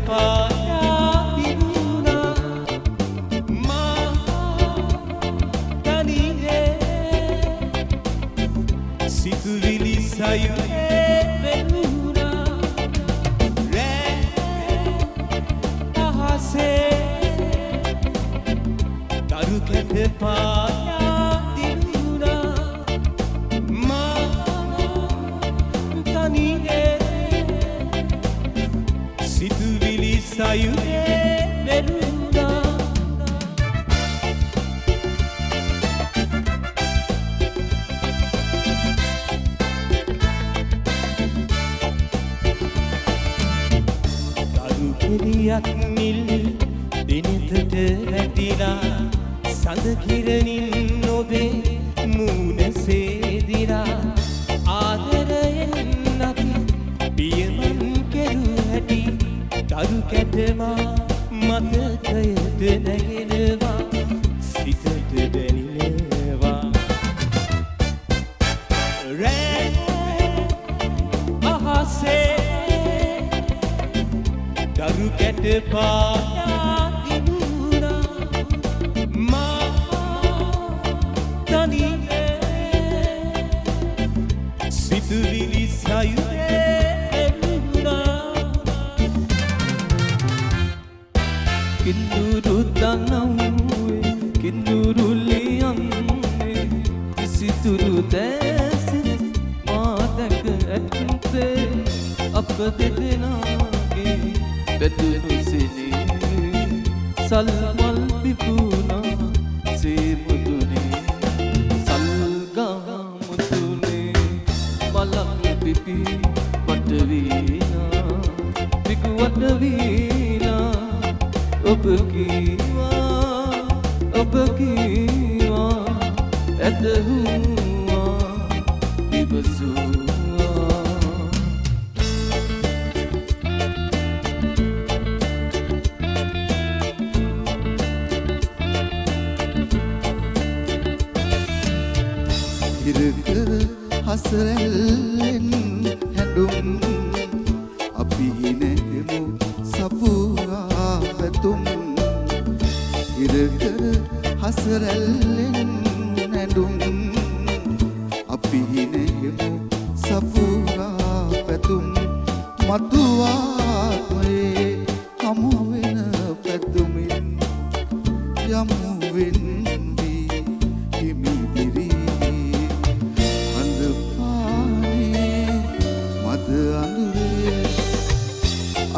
පායා දිනුනා මා තනියේ සිතුවිලි සයුරේ වෙනුනා රෑ අහසේ දරු කැට පායා දිනුනා මා තනියේ සිතුවිලි සයුරේ වෙනුනා දරු කෙලියක් නිල් දිනෙතට වැටිලා සඳ කිරණින් ඔබේ මූණ සේදිලා ආදරයෙන් අපි පියමන් කෙරු හැටි දරු කැටමා මතකයට නැගෙනවා සිතට දැනෙනවා රෑ අහසේ දරු කැට පායා දිනුනා මා තනියේ සිතුවිලි සයුරේ කිඳුරු දනව්වේ කිඳුරු ලියන්නේ සිතුරු දැසින් මා දැක ඇත්තේ අප දෙදෙනාගේ බැඳුණු සිනේ සල්මල් පිපුණා සේමුදුනේ සල්ගා මුතුනේ මලක් පිපි වට වීනා පිකු වට වීනා ඔබ කීවා ඇදහුවා විවසුවා ඉරකර හසරැල්ලෙන් හැඬුම් අපි නැගෙමු සපුරා පැතුම් ඉරකර හසරැල්ලෙන් හැඬුම් අපි නැගෙමු සපුරා පැතුම් මතුවාත්මයේ හමු වෙන පැතුමින් යමු වෙන්වී හිමිදිරි අඳ පානේ මද අඳුරේ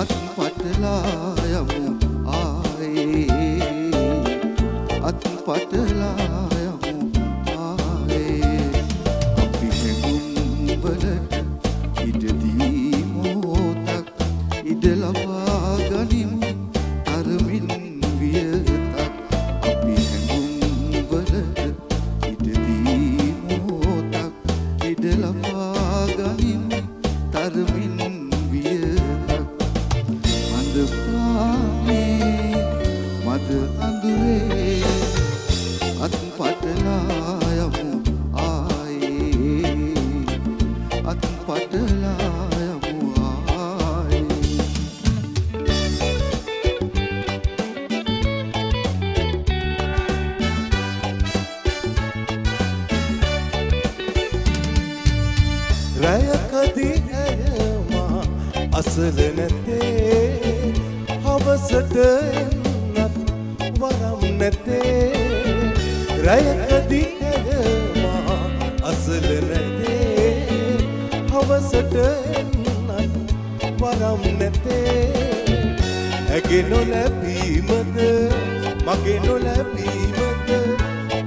අත් පටලා යමු ආයේ අත් පටලා යමු ආයේ අපි හැඟුම් වලට ඉඩදී මොහොතක් ඉඩ ලබා ගනිමු තරමින් වියතක් අපි හැඟුම් වලට ඉඩදී මොහොතක් ඉඩ ලබා ගනිමු තරමින් අඳ පානේ මද අඳුරේ අත් පටලා යමු ආයේ අත් පටලා යමු ආයේ රැයකදී ඇයමා අසල නැතේ හවසට එන්නත් වරම් නැතේ රැයකදී ඇයමා අසල නැතේ හවසට එන්නත් වරම් නැතේ ඇගේ නොලැබීමද මගේ නොලැබීමද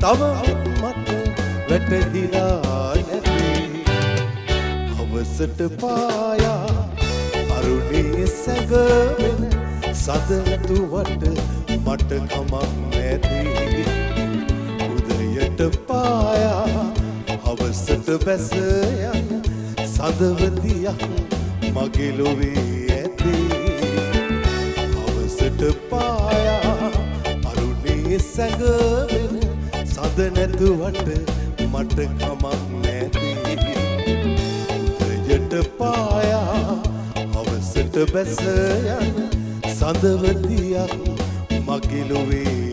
තව මට වැටහිලා නැතේ හවසට පායා අරුණේ සැඟවෙන සදනතුවට මට කමක් නැති උදයට පායා හවසට බැස යන සදවතියක් මගේ ලොවේ ඇති හවසට පායා අරුණේ සැඟවෙන සදනතුවට මට කමක් නැති උදයට පායා හවසට බැස යන සඳවතියක් මගේ ලොවේ